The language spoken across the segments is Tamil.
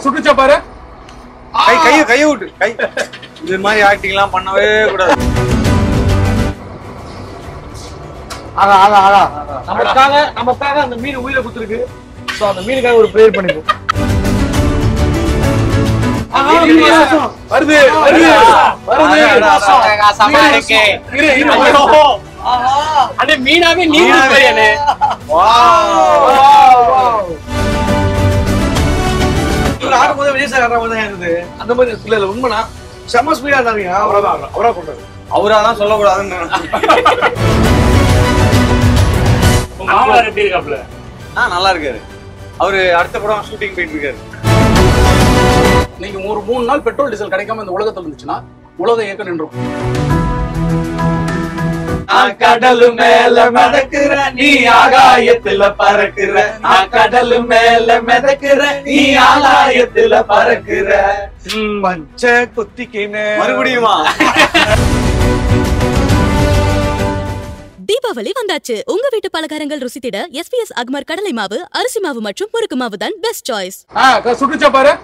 சுட்டுச்சா பாரு. கைய விட்டு கை. இது மாதிரி ஆக்டிங் எல்லாம் பண்ணவே கூடாது. நமக்காக அந்த மீன் உயிரை குத்துருக்கு. சோ அந்த மீனுக்காக ஒரு பிரேயர் பண்ணிப்போம். வருது மீனாவே நீ ஆடும்போது விஜய் சார் ஆடுற மாதிரி இருந்தது. அந்த மாதிரி இல்ல உண்மைனா செம்ம ஸ்பீடா இருந்தாங்க. அவரா கொண்டது அவராதான் சொல்லக்கூடாதுன்னு எப்படி இருக்காப்ல? நல்லா இருக்காரு. அவரு அடுத்த படம் ஷூட்டிங் போயிட்டு இருக்காரு. நீங்க ஒரு 3 நாள் பெட்ரோல் டீசல் கிடைக்காம இந்த உலகத்துல இருந்துச்சுன்னா உலகம் ஏக்க நின்றும். கடலு மேல மிதக்குற நீ ஆகாயத்துல பறக்குற. கடலு மேல மிதக்குற நீ ஆகாயத்துல பறக்குற. பச்சை குத்திக்கின்னு மறுபடியுமா? தீபாவளி வந்தாச்சு. உங்க வீட்டு பலகாரங்கள் ருசித்திட SPS அக்மர் கடலை மாவு, அரிசி மாவு மற்றும் முறுக்கு மாவு தான் பெஸ்ட் சாய்ஸ். சுட்டுச்சா பாரு.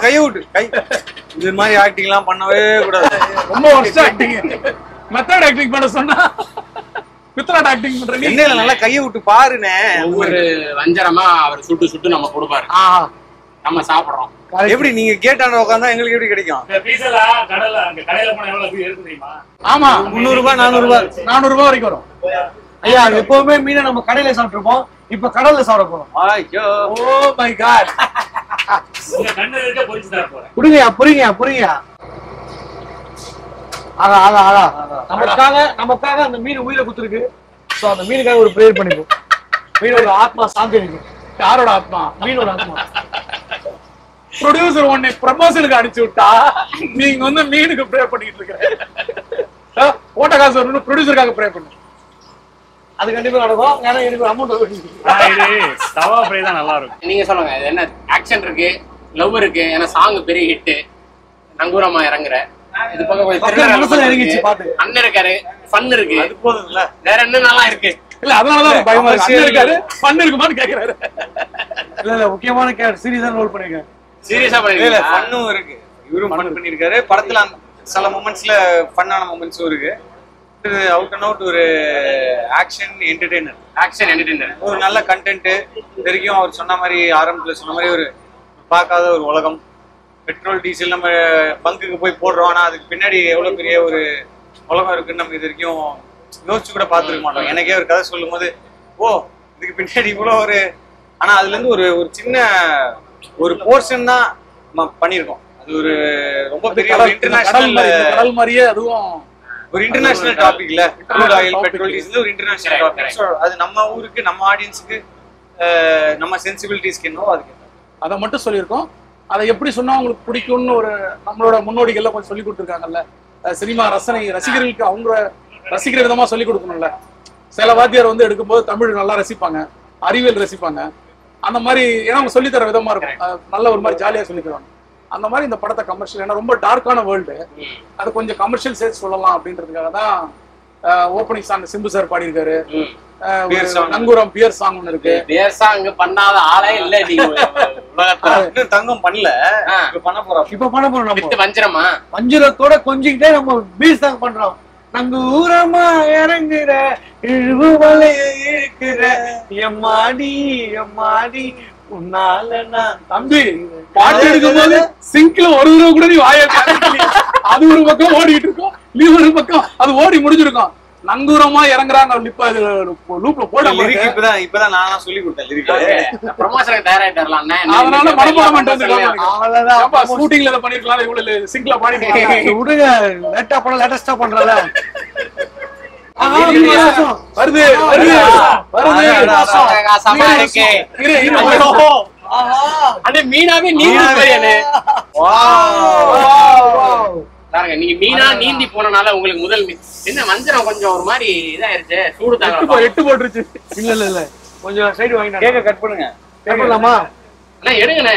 கைய விட்டு கை. இது மாதிரி ஆக்டிங் எல்லாம் பண்ணவே கூடாது. ரொம்ப வருஷம் ஆக்டிங். மெத்தட் ஆக்டிங் பண்ண சொன்னா மெத்தட் ஆக்டிங் பண்றீங்க. என்ன நல்லா கைய விட்டு பாருனே. ஒரு வஞ்சரமா அவர் சுட்டு நம்ம கொடுப்பாரு. நம்ம சாப்பிடுறோம். எப்படி நீங்க கேட்டாண்ட உட்கார்ந்தா எங்களுக்கு எப்படி கிடைக்கும்? ஆமா 300 ரூபாய் 400 ரூபாய் 400 ரூபாய் வரைக்கும் வரும். ஐயா எப்பவுமே மீனை நம்ம கடையில சாப்பிட்டுருப்போம். இப்ப கடல்ல சாப்பிட போறோம். ஐயோ ஓ மை காட். புரியுங்க. நமக்காக அந்த மீன் உயிரை குத்துருக்கு. சோ அந்த மீனுக்காக ஒரு பிரேயர் பண்ணிப்போம். மீனோட ஆத்மா சாந்தி அடையும். யாரோட ஆத்மா? மீனோட ஆத்மா. ப்ரொடியூசர் உன்னை ப்ரமோஷனுக்கு அனுப்பிச்சு விட்டா நீங்க வந்து மீனுக்கு ப்ரே பண்ணிட்டு இருக்க. ஓட்ட காசு வரணும், ப்ரொடியூசருக்காக ப்ரே பண்ணு. அது கண்டிப்பா நடக்கும். ஏன்னா எனக்கு அமௌண்ட் தவா ஃப்ரை தான் நல்லா இருக்கும். நீங்க சொல்லுங்க, இது என்ன ஆக்ஷன் இருக்கு, லவ் இருக்கு, ஏன்னா சாங் பெரிய ஹிட். நங்கூரமா இறங்குற இது பக்கம் இறங்கிச்சு பாட்டு. அண்ணன் இருக்காரு, ஃபன் இருக்கு. அது போதும்ல. வேற என்ன நல்லா இருக்கு? இல்ல அதனாலதான் பயமா இருக்காரு. ஃபன் இருக்குமான்னு கேக்குறாரு. இல்ல முக்கியமான சீரியஸா ரோல் பண்ணிருக்கேன். சீரியஸா இல்ல பண்ணிருக்கீங்க? ஃபன்னும் இருக்கு. இவரும் ஃபன் பண்ணிருக்காரு. படத்துல சில மொமெண்ட்ஸ்ல ஃபன்னான மொமெண்ட்ஸும் இருக்கு. இது அவுட் அண்ட் அவுட் ஒரு ஆக்ஷன் என்டர்டெய்னர். Action entertainer. ஒரு நல்ல கண்டென்ட். வரைக்கும் அவர் சொன்ன மாதிரி ஆரம்பத்துல சொன்ன மாதிரி ஒரு பார்க்காத ஒரு உலகம். பெட்ரோல் டீசல் நம்ம பங்குக்கு போய் போடுறோம். ஆனா அதுக்கு பின்னாடி எவ்வளவு பெரிய ஒரு உலகம் இருக்குன்னு நம்ம இது வரைக்கும் யோசிச்சு கூட பார்த்துருக்க மாட்டோம். எனக்கே ஒரு கதை சொல்லும் போது இதுக்கு பின்னாடி இவ்வளவு ஒரு, ஆனா அதுல இருந்து ஒரு ஒரு சின்ன ஒரு போர்ஷன் தான் நம்ம பண்ணிருக்கோம். அது ஒரு ரொம்ப பெரிய கடல் மாதிரியே அதுவும் ஒரு இன்டர்நேஷனல் டாபிக்ல. க்ரூட் ஆயில், பெட்ரோல் டீசல் ஒரு இன்டர்நேஷனல் டாபிக். ஸோ அது நம்ம ஊருக்கு, நம்ம ஆடியன்ஸுக்கு, நம்ம சென்சிபிலிட்டிஸ்க்கு என்னவோ அதுக்கு அதை மட்டும் சொல்லியிருக்கோம். அதை எப்படி சொன்னா உங்களுக்கு பிடிக்கும்னு ஒரு நம்மளோட முன்னோடிகள்லாம் கொஞ்சம் சொல்லி கொடுத்துருக்காங்கல்ல. சினிமா ரசிகர்களுக்கு அவங்க ரசிக்கிற விதமா சொல்லி கொடுக்கணும்ல. சில வாத்தியார் வந்து எடுக்கும்போது தமிழ் நல்லா ரசிப்பாங்க, அறிவியல் ரசிப்பாங்க. அந்த மாதிரி ஏன்னா அவங்க சொல்லித்தர விதமா இருக்கும். நல்ல ஒரு மாதிரி ஜாலியா சொல்லி தருவாங்க. அந்த மாதிரி இந்த படத்தை கமர்ஷியல், ஏன்னா ரொம்ப டார்க்கான வேர்ல்டு, அது கொஞ்சம் கமர்ஷியல் சேர்த்து சொல்லலாம் அப்படின்றதுக்காக தான் ஓப்பனிங் சாங் சிம்பு சார் பாடியிருக்காரு. நங்கூரம் பியர் சாங் ஒன்று இருக்கு. பியர் சாங் பண்ணாத ஆளே இல்ல நீங்க உலகத்துல. தங்கம் பண்ணல, பண்ண போறோம். இப்ப பண்ண போறோம். வஞ்சரமா வஞ்சரத்தோட கொஞ்சிக்கிட்டே நம்ம பீச் சாங் பண்றோம். நாங்க ஊரமா இறங்குற இழுவலைய இருக்கிற எம்மாடி எம்மாடி உன்னால நான். தம்பி பாட்டு எடுக்கும் போது சிங்க்ல ஒரு தடவை கூட நீ வாய அது ஒரு பக்கம் ஓடிட்டு இருக்கோம், நீ ஒரு பக்கம் அது ஓடி முடிஞ்சிருக்கும். நங்கூரமா இறங்குறாங்க லூப்ல போட. இப்பதான் நான் சொல்லி கொடுத்தேன். ப்ரமோஷனுக்கு தயாராயிட்டாரலாம். அதனால மனப்பாடம் ஷூட்டிங்ல இதை பண்ணிருக்கலாம். இவ்வளவு சிங்க்ல பாடிட்டு விடுங்க. லேட்டா பண்ண லேட்டஸ்டா பண்றல. வருது மீனாவே நீங்க மீனா நீந்தி போனனால உங்களுக்கு முதல் என்ன வஞ்சரம் கொஞ்சம் ஒரு மாதிரி இதாயிருச்சு. சூடு தாங்க 8 போட்டுருச்சு. இல்ல கொஞ்சம் சைடு வாங்கினா கேக்க கட் பண்ணுங்க. கட் பண்ணலாமா? அண்ணா எடுங்கண்ணே.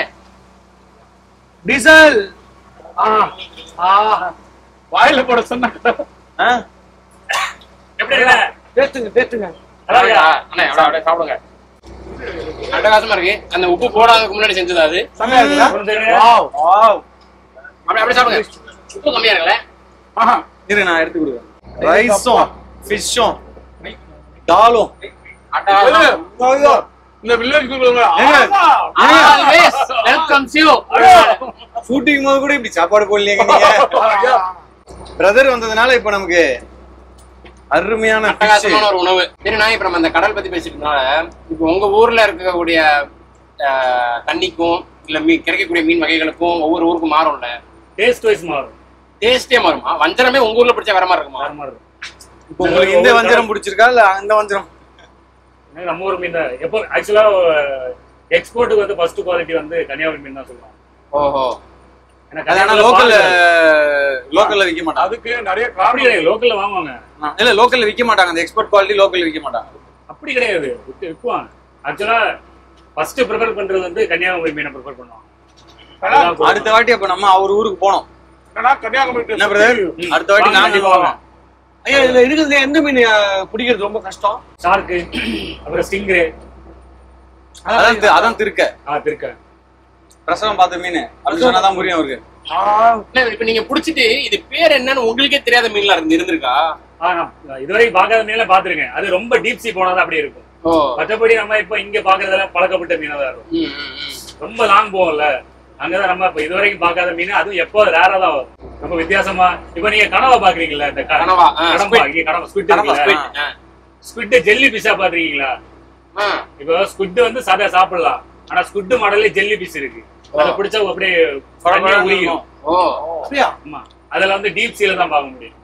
டீசல் வாயில போட சொன்னா எப்படி இருக்கு? டேஸ்டுங்க அண்ணா அப்படியே சாப்பிடுங்க. அட்டகாசமா இருக்கு. அந்த உப்பு போடாததுக்கு முன்னாடி செஞ்சது அது. செமையா இருக்குல்ல? வாவ். வாவ். அப்படியே சாப்பிடுங்க. உப்பு கம்மியா இருக்குல்ல? ஆஹா. இரு நான் எடுத்து கொடுக்குறேன். ரைஸும் ஃபிஷ்ஷும் தாலும் அட்டகாசம். இந்த village Always welcomes you. Shooting போது கூட இப்படி சாப்பாடு போடலையேங்க நீங்க. பிரதர் வந்ததுனால இப்ப நமக்கு அருமையான அட்டகாசமான ஒரு உணவு. சரிண்ணா, இப்ப நம்ம அந்த கடல் பத்தி பேசிட்டதுனால இப்ப உங்க ஊர்ல இருக்கக்கூடிய தண்ணிக்கும் இல்ல கிடைக்கக்கூடிய மீன் வகைகளுக்கும் ஒவ்வொரு ஊருக்கும் மாறும்ல. டேஸ்ட் வைஸ் மாறும். டேஸ்டே மாறுமா? வஞ்சரமே உங்க ஊர்ல பிடிச்ச வேற மாதிரி இருக்குமா? வேற மாதிரி இருக்கும். இப்போ உங்களுக்கு இந்த வஞ்சரம் பிடிச்சிருக்கா இல்ல அந்த வஞ்சரம்? நம்ம ஊர் மீன் தான். எப்போ ஆக்சுவலா எக்ஸ்போர்ட்டுக்கு வந்து ஃபர்ஸ்ட் குவாலிட்டி வந்து கன்னியாகுமரி மீன் தான் சொல்லுவாங்க. ஓஹோ. லோக்கல்ல விற்க மாட்டாங்க. அதுக்கு நிறைய அப்படி கிடையாது, லோக்கல்ல வாங்குவாங்க. இல்ல லோக்கல்ல விற்க மாட்டாங்க. அந்த எக்ஸ்போர்ட் குவாலிட்டி லோக்கல்ல விற்க மாட்டாங்க. அப்படி கிடையாது, விற்குவாங்க. ஆக்சுவலா ஃபர்ஸ்ட் ப்ரிஃபர் பண்றது வந்து கன்னியாகுமரி மீனை ப்ரிஃபர் பண்ணுவாங்க. அடுத்த வாட்டி அப்ப நம்ம அவர் ஊருக்கு போனோம். கன்னியாகுமரி என்ன பிரதர்? அடுத்த வாட்டி நாங்க போவோம். ஐயா, இதுல இருக்குது எந்த மீன் பிடிக்கிறது ரொம்ப கஷ்டம்? ஷார்க்கு, அப்புறம் ஸ்டிங்ரே. அதான் திருக்க. திருக்க. பிரசவம் பார்த்த மீன் அப்படி சொன்னாதான் புரியும் அவருக்கு. இப்ப நீங்க புடிச்சிட்டு இது பேர் என்னன்னு உங்களுக்கே தெரியாத மீன்லாம் இருந்திருக்கா? இதுவரைக்கும் பார்க்காத மீன்ல பாத்துருக்கேன். அது ரொம்ப டீப் சீ போனாதான் அப்படி இருக்கும். மற்றபடி நம்ம இப்ப இங்க பாக்குறதெல்லாம் பழக்கப்பட்ட மீனா தான் இருக்கும். ரொம்ப லாங் போகும்ல, அங்கதான் நம்ம இப்ப இதுவரைக்கும் பார்க்காத மீன். அதுவும் எப்போ ரேரா தான் வரும். ரொம்ப வித்தியாசமா. இப்ப நீங்க கனவா பாக்குறீங்களா? இந்த கனவா ஸ்குவிட் ஜெல்லி பிஷா பாத்துருக்கீங்களா? இப்ப ஸ்குவிட் வந்து சாதா சாப்பிடலாம். ஆனா ஸ்குவிட் மாடல்ல ஜெல்லி பீஸ் இருக்கு. அதை பிடிச்சா அப்படியே உருகிடும். ஆமா, அதுல வந்து டீப் சீல தான் பார்க்க முடியும்.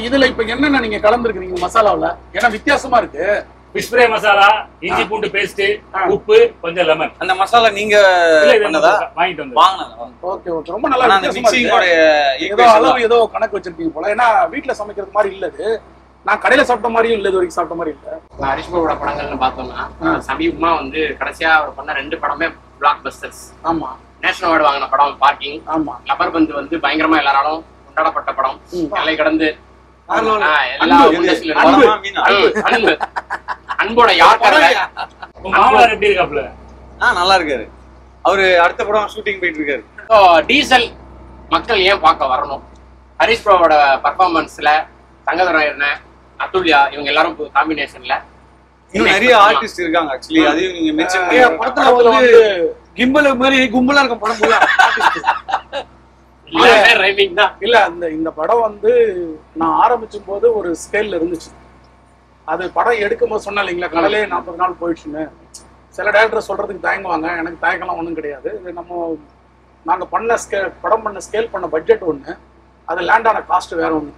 இதுல இப்ப என்னென்ன நீங்க கலந்துருக்கீங்க மசாலாவுல? ஏன்னா வித்தியாசமா இருக்கு. ஃபிஷ் ஃப்ரை மசாலா, இஞ்சி பூண்டு பேஸ்ட், உப்பு, கொஞ்சம் லெமன். அந்த மசாலா நீங்க வாங்கிட்டு வந்து வாங்குனதா? ஓகே ஓகே, ரொம்ப நல்லா அந்த மிக்சிங்கோட ஏதோ அளவு ஏதோ கணக்கு வச்சிருக்கீங்க போல. ஏன்னா வீட்டுல சமைக்கிறது மாதிரி இல்லது. நான் கடையில சாப்பிட்ட மாதிரியும் இல்ல, இது வரைக்கும் சாப்பிட்ட மாதிரி இல்ல. ஹரிஷ் பாபுவோட படங்கள்னு பார்த்தோம்னா சமீபமா வந்து கடைசியா அவர் பண்ண 2 படமே பிளாக் பஸ்டர்ஸ். ஆமா, நேஷனல் அவார்டு வாங்கின படம் பார்க்கிங். ஆமா, லப்பர் பந்து வந்து பயங்கரமா எல்லாராலும் கொண்டாடப்பட்ட படம். எல்லை கடந்து அன்போட மாமனார் எப்படி இருக்காப்ல? நல்லா இருக்காரு. அவரு அடுத்த படம் ஷூட்டிங் போயிட்டு இருக்காரு. டீசல் மக்கள் ஏன் பார்க்க வரணும்? ஹரிஷ் பாபுவோட பர்ஃபார்மன்ஸ்ல தங்கதுரை அதுல்யா இவங்க எல்லாரும் காம்பினேஷன்ல இன்னும் நிறைய ஆர்டிஸ்ட் இருக்காங்க. ஆக்சுவலி அதையும் நீங்க மென்ஷன் பண்ணீங்க. படத்துல வந்து கிம்பல் மாதிரி கும்பலா இருக்க படம் போல. இல்ல இந்த படம் வந்து நான் ஆரம்பிச்சும் போது ஒரு ஸ்கேல்ல இருந்துச்சு. அது படம் எடுக்கும் போது சொன்னா இல்லைங்களா, கடலே 40 நாள் போயிடுச்சுன்னு. சில டேரக்டர் சொல்றதுக்கு தயங்குவாங்க. எனக்கு தயங்கெல்லாம் ஒன்றும் கிடையாது. இது நாங்க படம் பண்ண ஸ்கேல் பண்ண பட்ஜெட் ஒண்ணு, அது லேண்ட் ஆன காஸ்ட் வேற ஒண்ணு.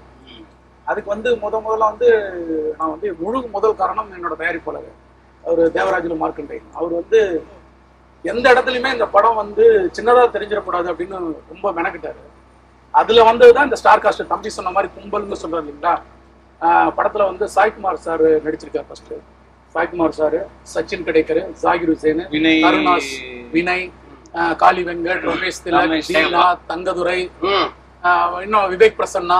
அதுக்கு வந்து முதல்ல வந்து நான் வந்து முதல் காரணம் என்னோட தயாரிப்பாளர் அவர் தேவராஜுல மார்க்கண்டேயன். அவர் வந்து எந்த இடத்துலயுமே இந்த படம் வந்து சின்னதா தெரிஞ்சிடக்கூடாது அப்படின்னு ரொம்ப மெனக்கிட்டாரு. அதுல வந்ததுதான் இந்த ஸ்டார் காஸ்ட். தம்பி சொன்ன மாதிரி கும்பல்னு சொல்றாரு இல்லைங்களா. படத்துல வந்து சாய்குமார் சார் நடிச்சிருக்காரு. ஃபர்ஸ்ட் சாய்குமார் சார், சச்சின் கடைக்கர், ஜாகிர் ஹுசேன், கருணாஸ், வினய், காளி வெங்கட், ரமேஷ் திலக், தீலா, தங்கதுரை, இன்னும் விவேக் பிரசன்னா,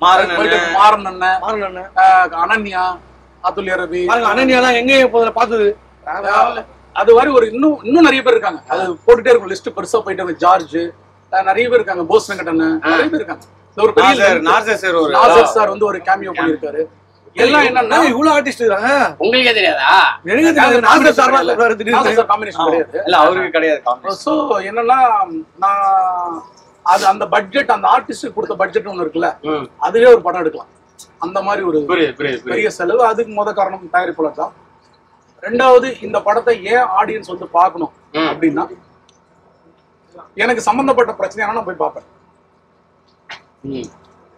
மாறன் அண்ணன், அனன்யா, அதுல்யா ரவி. அனன்யாலாம் எங்க பார்த்தது? அது மாதிரி ஒரு இன்னும் நிறைய பேர் இருக்காங்க. அது போட்டுட்டே இருக்கும், லிஸ்ட் பெருசா போயிட்டு. ஜார்ஜ், நிறைய பேர் இருக்காங்க. போஸ் வெங்கடன், நிறைய பேர் இருக்காங்க. ஒரு நாசர் சார் வந்து ஒரு கேமியோ பண்ணிருக்காரு. எல்லாம் என்னன்னா இவ்வளவு ஆர்டிஸ்ட் இருக்காங்க. உங்களுக்கே தெரியாதா? எனக்கு தெரியாது. நாசர் சார் காம்பினேஷன் கிடையாது. இல்ல அவருக்கு கிடையாது. சோ என்னன்னா நான் அது அந்த பட்ஜெட், அந்த ஆர்டிஸ்ட் கொடுத்த பட்ஜெட் ஒண்ணு இருக்குல்ல, அதுவே ஒரு படம் எடுக்கலாம். அந்த மாதிரி ஒரு பெரிய செலவு. அதுக்கு காரணம் தயாரிப்பாளர் தான். ரெண்டாவது, இந்த படத்தை ஏன் ஆடியன்ஸ் வந்து பார்க்கணும் அப்படின்னா, எனக்கு சம்பந்தப்பட்ட பிரச்சனையான நான் போய் பார்ப்பேன்.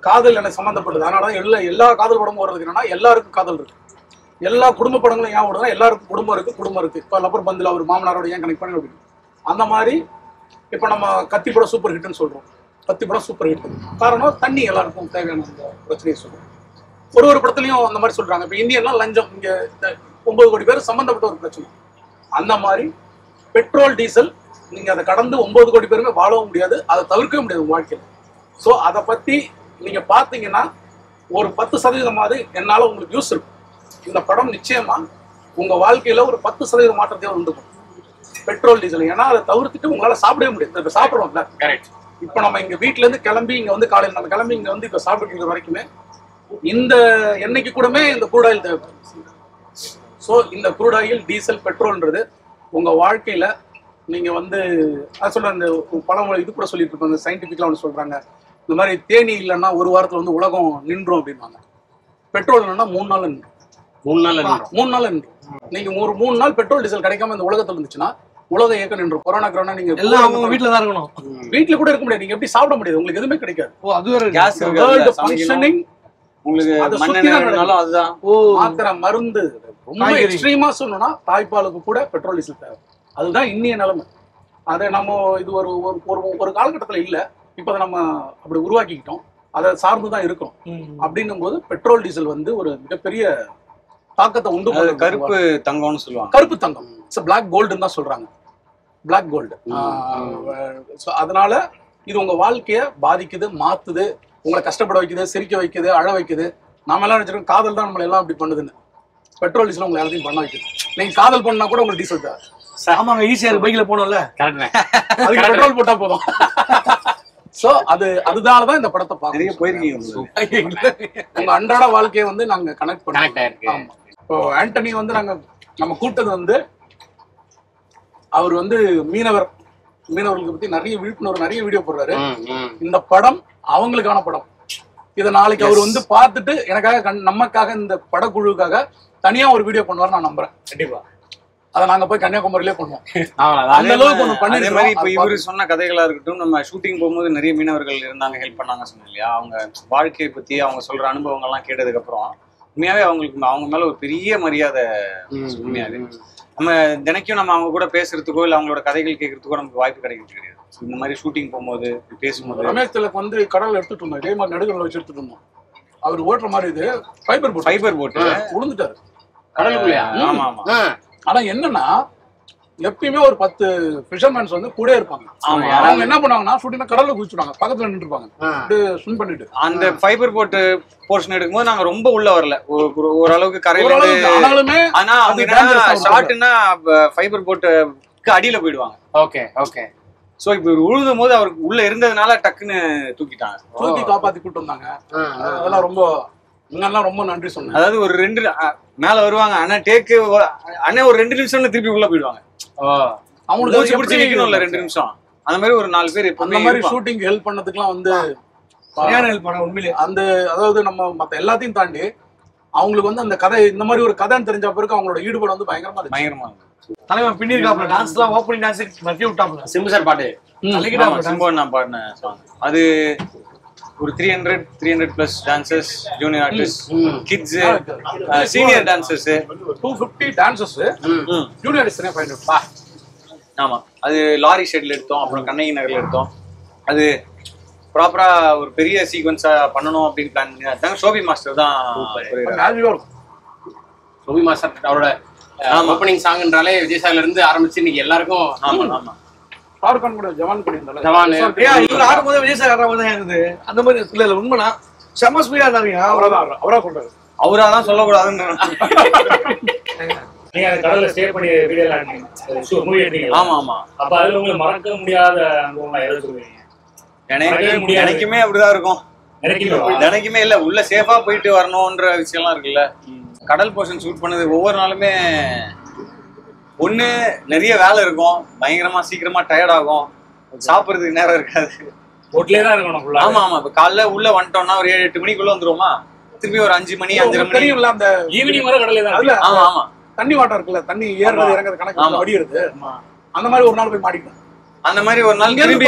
காதல் எனக்கு சம்பந்தப்பட்டது. அதனாலதான் எல்லா காதல் படமும் வர்றதுக்கு என்னன்னா, எல்லாருக்கும் காதல் இருக்கு. எல்லா குடும்ப படங்களும் ஏன் ஓடுதுன்னா, எல்லாருக்கும் குடும்பம் இருக்கு. இப்ப லப்பர் பந்துல அவர் மாமனாரோட ஏன் கனெக்ட் பண்ணி அப்படின்னு. அந்த மாதிரி இப்ப நம்ம கத்தி படம் சூப்பர் ஹிட்னு சொல்றோம். கத்தி படம் சூப்பர் ஹிட் காரணம் தண்ணி எல்லாருக்கும் தேவையான அந்த பிரச்சனையை சொல்றோம். ஒரு படத்துலயும் அந்த மாதிரி சொல்றாங்க. இப்ப இந்தியன்லாம் லஞ்சம், இங்க 9 கோடி பேர் சம்பந்தப்பட்ட ஒரு பிரச்சனை. அந்த மாதிரி பெட்ரோல் டீசல் நீங்க அதை கடந்து 9 கோடி பேருமே வாழவும் முடியாது, அதை தவிர்க்கவே முடியாது வாழ்க்கையில. ஸோ அதை பத்தி நீங்க பாத்தீங்கன்னா ஒரு 10% என்னால உங்களுக்கு யூஸ் இருக்கும். இந்த படம் நிச்சயமா உங்க வாழ்க்கையில ஒரு 10% மாற்றத்தை உண்டு பண்ணும் பெட்ரோல் டீசல். ஏன்னா அதை தவிர்த்துட்டு உங்களால சாப்பிடவே முடியாது. இப்ப சாப்பிடுறோம்ல, இப்ப நம்ம இங்க வீட்டுல இருந்து கிளம்பி இங்க வந்து காலையில் நம்ம கிளம்பி இங்க வந்து இப்ப சாப்பிட்டு இருக்கிற வரைக்குமே இந்த எண்ணெய்க்கு கூடமே இந்த க்ரூட் ஆயில் தேவைப்படும். ஸோ இந்த க்ரூட் ஆயில், டீசல், பெட்ரோல்ன்றது உங்க வாழ்க்கையில நீங்க வந்து சொல்ற அந்த பழமொழி இது கூட சொல்லிட்டு இருப்பாங்க, சயின்டிபிக்கலா ஒன்று சொல்றாங்க, இந்த மாதிரி தேனி இல்லைன்னா ஒரு வாரத்துல வந்து உலகம் நின்றும் அப்படின்வாங்க. பெட்ரோல் இல்லைன்னா 3 நாள் நின்றும். 3 நாள் நின்றும். நீங்க ஒரு 3 நாள் பெட்ரோல் டீசல் கிடைக்காம இந்த உலகத்துல இருந்துச்சுன்னா உலக இயக்கம் நின்று. கொரோனா நீங்க எல்லாம் வீட்டுல தான் இருக்கணும். வீட்டுல கூட இருக்க முடியாது. நீங்க எப்படி சாப்பிட முடியாது? உங்களுக்கு எதுவுமே கிடைக்காது. மாத்திரை மருந்து ரொம்ப எக்ஸ்ட்ரீமா சொன்னோம்னா தாய்ப்பாலுக்கு கூட பெட்ரோல் டீசல் தேவை. அதுதான் இன்னைய நிலைமை. அதை நம்ம இது ஒரு காலகட்டத்துல இல்ல, இப்ப அதை நம்ம அப்படி உருவாக்கிக்கிட்டோம். அதை சார்ந்துதான் இருக்கும். அப்படின்னும் போது பெட்ரோல் டீசல் வந்து ஒரு மிகப்பெரிய தாக்கத்தை உண்டு. கருப்பு தங்கம்னு சொல்லுவாங்க. கருப்பு தங்கம் பிளாக் கோல்டுன்னு தான் சொல்றாங்க. Black gold. அதனால இது உங்க வாழ்க்கைய பாதிக்குது, மாத்துது, உங்களை கஷ்டப்பட வைக்குது, சிரிக்க வைக்குது, அழ வைக்குது. நாம எல்லாம் நினைச்சிருக்கோம் காதல் தான் நம்மள எல்லாம் அப்படி பண்ணுதுன்னு. பெட்ரோல் டீசல் உங்களை எல்லாத்தையும் பண்ண வைக்குது. நீங்க காதல் பண்ணா கூட உங்களுக்கு டீசல் தேவை. ஆமாங்க, ஈஸியா பைக்ல போனோம்ல, அதுக்கு பெட்ரோல் போட்டா போதும். சோ அதுதானதான் இந்த படத்தை பார்க்க போயிருக்கீங்க. உங்க அன்றாட வாழ்க்கையை வந்து நாங்க கனெக்ட் பண்ணோம். இப்போ ஆண்டனி வந்து நம்ம கூட்டது வந்து அவர் வந்து மீனவர்களுக்கு பத்தி நிறைய விழிப்புணர்வு, நிறைய வீடியோ போடுறாரு. இந்த படம் அவங்களுக்கான படம். இதை நாளைக்கு அவர் வந்து பார்த்துட்டு எனக்காக நமக்காக இந்த படக்குழுவுக்காக தனியா ஒரு வீடியோ பண்ணுவார் நான் நம்புறேன். கண்டிப்பா அதை நாங்க போய் கன்னியாகுமரியிலே பண்ணுவோம். அந்த அளவுக்கு ஒண்ணு பண்ணி மாதிரி இப்ப இவரு சொன்ன கதைகளா இருக்கட்டும், நம்ம ஷூட்டிங் போகும்போது நிறைய மீனவர்கள் இருந்தாங்க, ஹெல்ப் பண்ணாங்க சொன்னோம் இல்லையா. அவங்க வாழ்க்கையை பத்தி அவங்க சொல்ற அனுபவங்கள் எல்லாம் கேட்டதுக்கு அப்புறம் உண்மையாவே அவங்க மேல ஒரு பெரிய மரியாதை. உண்மையாவே நம்ம தினைக்கும் நம்ம அவங்க கூட பேசுறதுக்கோ இல்ல அவங்களோட கதைகள் கேட்கறதுக்கோ நமக்கு வாய்ப்பு கிடைக்கிறது கிடையாது. இந்த மாதிரி ஷூட்டிங் போகும்போது பேசும்போது ரமேஷ் திலக் வந்து கடல் எடுத்துட்டு இருந்தோம், இதே மாதிரி நடுவில் வச்சு எடுத்துட்டு இருந்தோம். அவர் ஓட்டுற மாதிரி இது ஃபைபர் போட்டு விழுந்துட்டாரு கடலுக்குள்ளயா. ஆமா ஆமா. ஆனா என்னன்னா எப்பயுமே ஒரு 10 ஃபிஷர்மேன்ஸ் வந்து கூட இருப்பாங்க. அவங்க என்ன பண்ணுவாங்கன்னா ஷூட்டிங்ல கடல்ல குதிச்சுடுவாங்க, பக்கத்துல நின்று இருப்பாங்க ஸ்விம் பண்ணிட்டு. அந்த ஃபைபர் போட்டு போர்ஷன் எடுக்கும்போது நாங்க ரொம்ப உள்ள வரல, ஓரளவுக்கு கரையில. ஆனா ஷார்ட்னா ஃபைபர் போட்டுக்கு அடியில போயிடுவாங்க. Okay okay. சோ இப்ப உழுதும் போது அவருக்கு உள்ள இருந்ததுனால டக்குன்னு தூக்கிட்டாங்க, தூக்கி காப்பாத்தி கூட்டு வந்தாங்க. அதெல்லாம் ரொம்ப நன்றி சொன்னேன். அதாவது ஒரு 2 மேல வருவாங்க, ஆனா டேக்கு அண்ணே ஒரு 2 நிமிஷம்ல திருப்பி உள்ள போயிடுவாங்க. அவங்களுக்கு பிடிச்சி நிக்கணும்ல 2 நிமிஷம். அந்த மாதிரி ஒரு 4 பேர் அந்த மாதிரி ஷூட்டிங் ஹெல்ப் பண்ணதுக்குலாம் வந்து ஹெல்ப் பண்ண உண்மையிலே அந்த அதாவது நம்ம மத்த எல்லாத்தையும் தாண்டி அவங்களுக்கு வந்து அந்த கதை இந்த மாதிரி ஒரு கதைன்னு தெரிஞ்ச பிறகு அவங்களோட ஈடுபாடு வந்து பயங்கரமா தலைவன் பின்னிருக்காப்ல. டான்ஸ்லாம் ஓப்பனிங் டான்ஸ் மத்திய விட்டாப்ல. சிம்பு சார் பாட்டு சிம்பு நான் பாடின சாங். அது ஒரு 300+ dancers, junior artist, kids, senior dancers, 250 dancers, junior artist 500. ஆமா, அது லாரி ஷெட்ல எடுத்தோம், அப்புறம் கண்ணகி நகர்ல எடுத்தோம். அது ப்ராப்பரா ஒரு பெரிய சீக்வன்ஸா பண்ணணும் அப்படின்னு பிளான் பண்ணி அதாங்க சோபி மாஸ்டர் தான். சோபி மாஸ்டர் அவரோட ஓப்பனிங் சாங்ன்றாலே விஜய் சார்ல இருந்து ஆரம்பிச்சு இன்னைக்கு எல்லாருக்கும். ஆமா ஆமா. ஷாருக்கான் கூட ஜவான் பண்ணிருந்தால. ஜவான் இவர் ஆடும்போது விஜய் சார் ஆடுற மாதிரி தான் இருந்தது. அந்த மாதிரி இல்ல உண்மைனா செம ஸ்பீடா இருந்தாங்க. அவரா சொல்றாரு. அவராதான் சொல்லக்கூடாதுன்னு. நீங்க கடல்ல ஸ்டே பண்ணி வீடியோ மூவி எடுத்தீங்க. ஆமா ஆமா. அப்ப அதுல உங்களுக்கு மறக்க முடியாத அனுபவம் எதாவது சொல்லுவீங்க? எனக்குமே அப்படிதான் இருக்கும். எனக்குமே இல்ல, உள்ள சேஃபா போயிட்டு வரணும்ன்ற விஷயம்லாம் இருக்குல்ல. கடல் போர்ஷன் ஷூட் பண்ணது ஒவ்வொரு நாளுமே ஒண்ணு நிறைய வேலை இருக்கும், பயங்கரமா சீக்கிரமா டயர்ட் ஆகும், சாப்பிடுறதுக்கு நேரம் இருக்காது, ஹோட்டலே தான் இருக்கணும். ஆமா ஆமா. இப்ப காலைல உள்ள வந்துட்டோம்னா ஒரு 7-8 மணிக்குள்ள வந்துருவோமா, திரும்பி ஒரு 5 மணி 5:30 மணி தெரியும்ல. அந்த ஈவினிங் வரை கடலே தான். ஆமா ஆமா. தண்ணி வாட்டர் இருக்குல்ல, தண்ணி ஏறுறது இறங்குறது கணக்கு வடியுது. அந்த மாதிரி ஒரு நாள் போய் மாட்டிக்கிட்டோம். அந்த மாதிரி ஒரு நாள் திரும்பி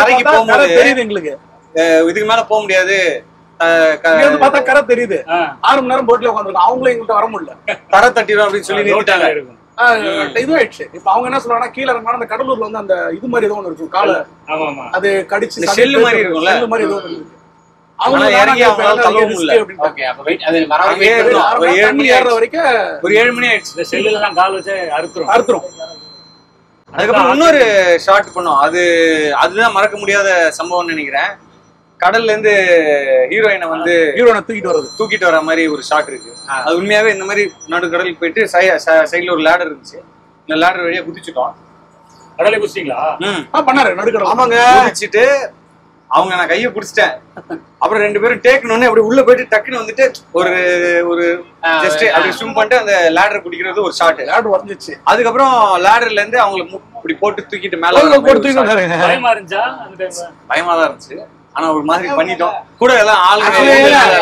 கரைக்கு போகும்போது தெரியுது எங்களுக்கு இதுக்கு மேல போக முடியாது. பார்த்தா கரை தெரியுது. 6 மணி நேரம் போட்ல உட்காந்துருக்கோம். அவங்களும் எங்கள்கிட்ட வர முடியல, கரை தட்டிடும் அப்படின்னு சொல்லி நிறுத்திட்டாங்க. இதுவாயிடுச்சு. இப்ப அவங்க என்ன சொல்றாங்கன்னா கீழே இறங்கினா அந்த கடலூர்ல வந்து அந்த இது மாதிரி ஏதோ ஒன்று இருக்கும், காலை அது கடிச்சு செல்லு மாதிரி இருக்கும்ல, செல்லு மாதிரி ஏதோ ஒன்று இருக்கு. அவங்க இறங்கி அவங்களால தள்ளவும் முடியல. ஒரு 7 மணி ஆயிடுச்சு. செல்லுல தான் கால் வச்சு அறுத்துரும். அதுக்கப்புறம் இன்னொரு ஷார்ட் பண்ணோம். அதுதான் மறக்க முடியாத சம்பவம்னு நினைக்கிறேன். கடல்ல இருந்து ஹீரோயினை வந்து ஹீரோனை தூக்கிட்டு வர மாதிரி ஒரு ஷாட் இருக்கு. அது உண்மையாவே இந்த மாதிரி நடுக்கடலுக்கு போயிட்டு சைடுல ஒரு லேடர் இருந்துச்சு, இந்த லேடர் வழியா குதிச்சுட்டோம். கடலை குதிச்சிங்களா? பண்ணாரு நடுக்கடல். ஆமாங்க, குதிச்சுட்டு அவங்க நான் கையை பிடிச்சிட்டேன். அப்புறம் 2 பேரும் டேக்கணும்னு அப்படி உள்ள போயிட்டு டக்குன்னு வந்துட்டு ஒரு ஒரு ஜஸ்ட் அப்படி ஸ்விம் பண்ணிட்டு அந்த லேடர் பிடிக்கிறது ஒரு ஷாட். லேடர் வந்துச்சு. அதுக்கப்புறம் லேடர்ல இருந்து அவங்களை இப்படி போட்டு தூக்கிட்டு மேல பயமா இருந்துச்சா? அந்த டைம்ல பயமா தான் இருந்துச்சு. ஆனா ஒரு மாதிரி பண்ணிட்டோம். கூட எல்லாம்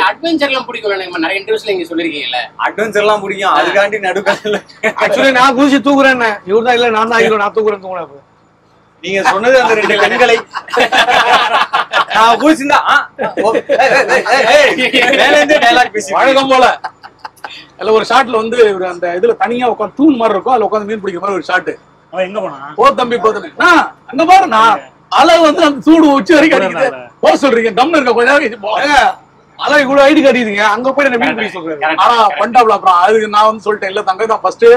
அட்வென்ச்சர் எல்லாம் பிடிக்கும். நம்ம நிறைய இன்டர்வியூஸ்ல இங்க சொல்லிருக்கீங்கல்ல, அட்வென்ச்சர் எல்லாம் பிடிக்கும். அதுக்காண்டி நடுக்கடல்ல ஆக்சுவலி நான் குதிச்சு தூக்குறேன். இவர் தான் இல்ல, நான் தான் ஹீரோ, நான் தூக்குறேன். நீங்க சொன்னது அந்த 2 கண்களை நான் குதிச்சுந்தா வழக்கம் போல அதுல ஒரு ஷாட்ல வந்து அந்த இதுல தனியா உட்காந்து தூண் மாதிரி இருக்கும், அதுல உட்காந்து மீன் பிடிக்கிற மாதிரி ஒரு ஷாட். அவன் எங்க போனா? போ தம்பி போதும் அங்க பாரு, நான் அலை வந்து அந்த சூடு உச்சி வரைக்கும் அடிக்குது. போக சொல்றீங்க, தம் இருக்க கொஞ்ச நேரம் அதான் இவ்வளவு ஐடி காட்டிடுங்க, அங்க போய் என்ன மீன் பிடிக்க சொல்றேன். ஆனா பண்டாப்ல அப்புறம் அதுக்கு நான் வந்து சொல்லிட்டேன், இல்ல தங்க நான் ஃபர்ஸ்ட்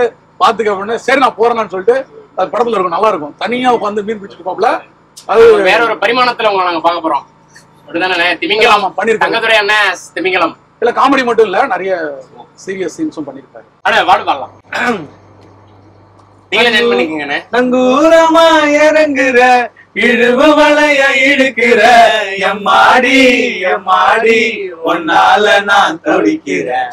பாத்துக்க அப்படின்னு. சரி நான் போறேன்னு சொல்லிட்டு அது படத்துல இருக்கும், நல்லா இருக்கும். தனியா உட்காந்து மீன் பிடிச்சிட்டு போப்ல. அது வேற ஒரு பரிமாணத்துல உங்களை நாங்க பார்க்க போறோம். அப்படிதானே? திமிங்கலம் பண்ணிருக்காங்க. தங்கதுரை அண்ணன் திமிங்கலம் இல்ல காமெடி மட்டும் இல்ல, நிறைய சீரியஸ் சீன்ஸும் பண்ணிருக்காரு. அட வாடு பாடலாம். நீங்களே ஜாயின் பண்ணிக்கங்கண்ணே. நங்கூரமா இறங்குற இழுவு வளைய இழுக்கிற எம்மாடி எம்மாடி ஒன்னால நான் தவிக்கிறேன்.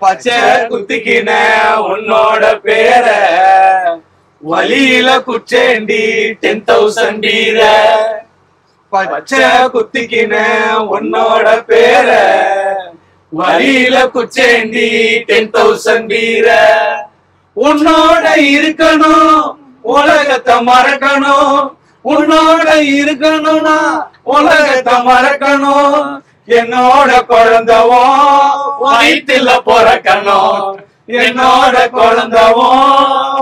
பச்சை குத்திக்கின உன்னோட பேர வலியில குச்சேண்டி 10,000 பீர. பச்சை குத்திக்கின உன்னோட பேர வலியில குச்சேண்டி 10,000 பீர. உன்னோட இருக்கணும் உலகத்தை மறக்கணும், உன்னோட இருக்கணும்னா உலகத்தை மறக்கணும். என்னோட குழந்தவோ வயிற்றுல பிறக்கணும், என்னோட குழந்தவோ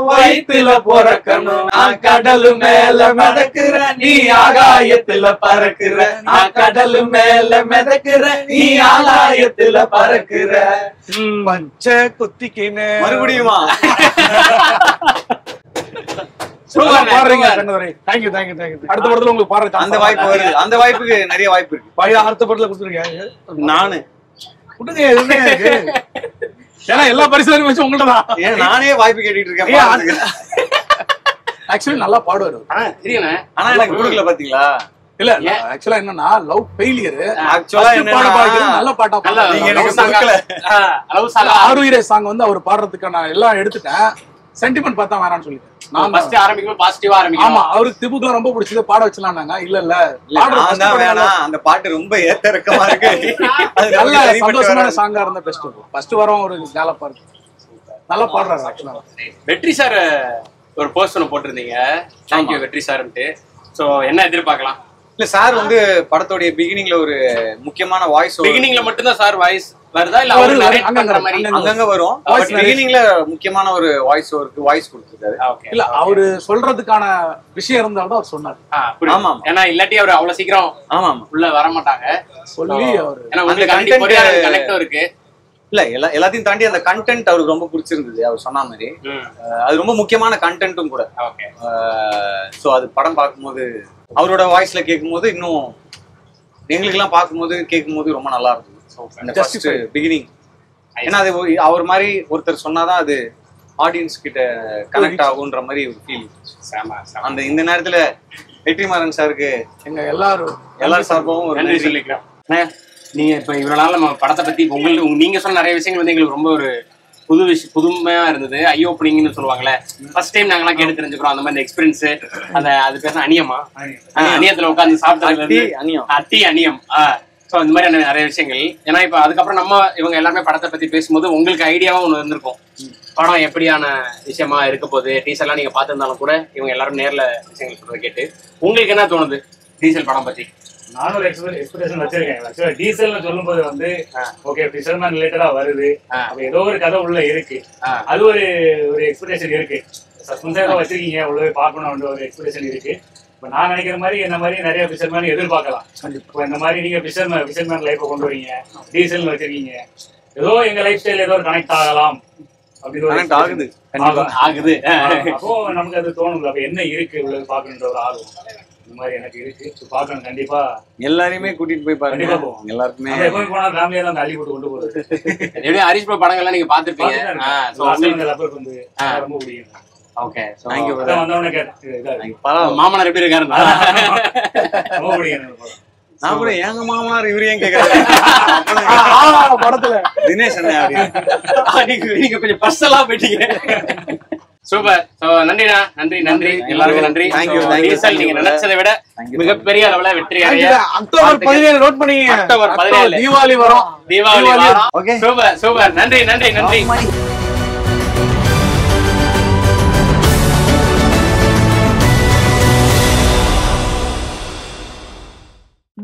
வயிற்றுல பிறக்கணும். நான் கடலு மேல மிதக்குற நீ ஆகாயத்துல பறக்குற, நான் கடலு மேல மிதக்குற நீ ஆகாயத்துல பறக்குற. பச்சை குத்திக்கின மறுபடியுமா பாடுறீங்க. Thank you thank you thank you. அடுத்த படத்துல உங்களுக்கு பாடுறது அந்த வாய்ப்பு வருது, அந்த வாய்ப்புக்கு நிறைய வாய்ப்பு இருக்கு. அடுத்த படத்துல கொடுத்துருக்கேன் நானு கொடுங்க. இருக்கு ஏன்னா எல்லா பரிசுலையும் வச்சு உங்கள்ட்ட தான். ஏன் நானே வாய்ப்பு கேட்டுட்டு இருக்கேன். ஆக்சுவலி நல்லா பாடுவாரு. ஆனா எனக்கு கொடுக்கல பாத்தீங்களா? இல்ல ஆக்சுவலா என்னன்னா லவ் ஃபெயிலியர். ஆக்சுவலா நல்ல பாட்டா நீங்க எனக்கு கொடுக்கல. ஆறுயிரே சாங் வந்து அவர் பாடுறதுக்கு நான் எல்லாம் எடுத்துட்டேன். சென்டிமெண்ட் பார்த்தா வேணாம்னு சொல்லிட்டேன். நான் ஃபர்ஸ்ட் ஆரம்பிக்கும் பாசிட்டிவா ஆரம்பிக்கும். ஆமா, அவருக்கு திபுக்குலாம் ரொம்ப பிடிச்சது, பாட வச்சலாம்னாங்க. இல்ல இல்ல நான் தான் வேணாம், அந்த பாட்டு ரொம்ப ஏத்தறக்கமா இருக்கு. அது நல்ல சந்தோஷமான சாங்கா இருந்த பெஸ்ட். ஃபர்ஸ்ட் வரோம் ஒரு ஜாலப்பா இருக்கு, நல்லா பாடுறாரு. ஆக்சுவலா வெற்றி சார் ஒரு போஸ்ட் ஒன்று போட்டிருந்தீங்க, தேங்க்யூ வெற்றி சார்ன்ட்டு. ஸோ என்ன எதிர்பார்க்கலாம்? இல்ல சார் வந்து படத்தோடைய பிகினிங்ல ஒரு முக்கியமான வாய்ஸ், பிகினிங்ல மட்டும்தான் சார் வாய்ஸ் வருதா இல்ல அவரு நரேட் பண்ற மாதிரி அங்கங்க வரும். பிகினிங்ல முக்கியமான ஒரு வாய்ஸ் கொடுத்திருக்காரு. இல்ல அவரு சொல்றதுக்கான விஷயம் இருந்தாலும் அவர் சொன்னாரு. ஆமா, ஏன்னா இல்லாட்டி அவர் அவ்வளவு சீக்கிரம் ஆமா உள்ள வர மாட்டாங்க சொல்லி அவரு. ஏன்னா உங்களுக்கு கனெக்டும் இருக்கு. இல்ல எல்லாத்தையும் தாண்டி அந்த கண்டென்ட் அவருக்கு ரொம்ப பிடிச்சிருந்தது. அவர் சொன்ன மாதிரி அது ரொம்ப முக்கியமான கண்டென்ட்டும் கூட. சோ அது படம் பார்க்கும்போது அவரோட வாய்ஸ்ல கேட்கும்போது இன்னும் எங்களுக்கு எல்லாம் பார்க்கும்போது கேட்கும்போது ரொம்ப நல்லா இருந்தது. Just beginning. ஏன்னா அது அவர் மாதிரி ஒருத்தர் சொன்னாதான் அது ஆடியன்ஸ் கிட்ட கனெக்ட் ஆகுன்ற மாதிரி ஒரு ஃபீல். அந்த இந்த நேரத்துல வெற்றிமாறன் சாருக்கு எங்க எல்லாரும் சார்பாகவும் ஒரு நன்றி சொல்லிக்கிறேன். நீங்க இப்ப இவ்வளவு நாள் நம்ம படத்தை பத்தி உங்களுக்கு நீங்க சொன்ன நிறைய விஷயங்கள் வந்து எங்களுக்கு ரொம்ப ஒரு புதுமையா இருந்தது. ஐ ஓப்பனிங்னு சொல்லுவாங்கல்ல, ஃபர்ஸ்ட் டைம் நாங்கெல்லாம் கேட்டு தெரிஞ்சுக்கிறோம் அந்த மாதிரி எக்ஸ்பீரியன்ஸ். அது பேர் அநியமா, அநியத்துல உட்காந்து சாப்பிட்டு அட்டி அநியம். ஸோ இந்த மாதிரியான நிறைய விஷயங்கள். ஏன்னா இப்போ அதுக்கப்புறம் நம்ம இவங்க எல்லாருமே படத்தை பத்தி பேசும்போது உங்களுக்கு ஐடியாவும் ஒன்று இருந்திருக்கும், படம் எப்படியான விஷயமா இருக்க போகுது. டீசர்லாம் நீங்க பார்த்துருந்தாலும் கூட இவங்க எல்லாரும் நேர்ல விஷயங்கள் சொல்றதை கேட்டு உங்களுக்கு என்ன தோணுது டீசல் படம் பத்தி? நானும் ஒரு எக்ஸ்பெக்டேஷன் வச்சிருக்கேன். டீசல்னு சொல்லும் போது வந்து ஓகே ஃபிஷர்மேன் ரிலேட்டடா வருது, அப்ப ஏதோ ஒரு கதை உள்ள இருக்கு, அது ஒரு எக்ஸ்பெக்டேஷன் இருக்கு. சஸ்பென்ஸா வச்சிருக்கீங்க, அவ்வளவு பார்க்கணும்ன்ற ஒரு எக்ஸ்பிரஷன் இருக்கு. இப்போ நான் நினைக்கிற மாதிரி என்ன மாதிரி நிறைய ஃபிஷர்மேன் எதிர்பார்க்கலாம். இப்போ இந்த மாதிரி நீங்க ஃபிஷர்மேன் லைஃப்பை கொண்டு வரீங்க, டீசல் வச்சிருக்கீங்க, ஏதோ எங்க லைஃப் ஸ்டைல் ஏதோ கனெக்ட் ஆகலாம் அப்படின்னு ஆகுது. அப்போ நமக்கு அது தோணும்ல, அப்ப என்ன இருக்கு இவ்வளவு பாக்கணுன்ற ஒரு ஆர்வம் இந்த மாதிரி எனக்கு இருக்கு. பார்க்கணும், கண்டிப்பா எல்லாரையுமே கூட்டிட்டு போய் பாருங்க. கண்டிப்பா போவோம். எல்லாருமே எப்பவும் போனா ஃபேமிலியா தான் அள்ளி போட்டு கொண்டு போறது. எப்படியும் ஹரிஷ் ப்ரோ படங்கள்லாம் நீங்க பாத்துருப்பீங்க. வந்து ரொம்ப பிடிக்கும். Okay, thank you. வந்தவொடனே மாமனார் எப்படி இருக்காரு? ரொம்ப பிடிக்கும். நான் கூட எங்க மாமனார் இவரு ஏன் கேக்குறாரு படத்துல தினேஷ் நீங்க கொஞ்சம் பர்சனலா போயிட்டீங்க. சூப்பர். சோ நன்றிண்ணா, நன்றி நன்றி எல்லாருக்கும் நன்றி. தேங்க்யூ. நீங்க நினைச்சதை விட மிகப்பெரிய அளவுல வெற்றி அடைய. அக்டோபர் 17 நோட் பண்ணீங்க. அக்டோபர் 17 தீபாவளி வரும். தீபாவளி வரும். Okay, super super. நன்றி நன்றி நன்றி.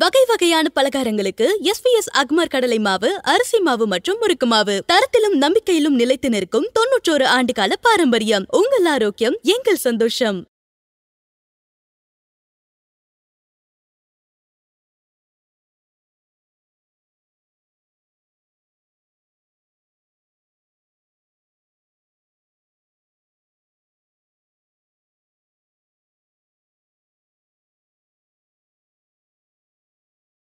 வகை வகையான பலகாரங்களுக்கு SVS அக்மார் கடலை மாவு, அரிசி மாவு மற்றும் முறுக்கு மாவு. தரத்திலும் நம்பிக்கையிலும் நிலைத்து நிற்கும் 91 ஆண்டுகால பாரம்பரியம். உங்கள் ஆரோக்கியம் எங்கள் சந்தோஷம்.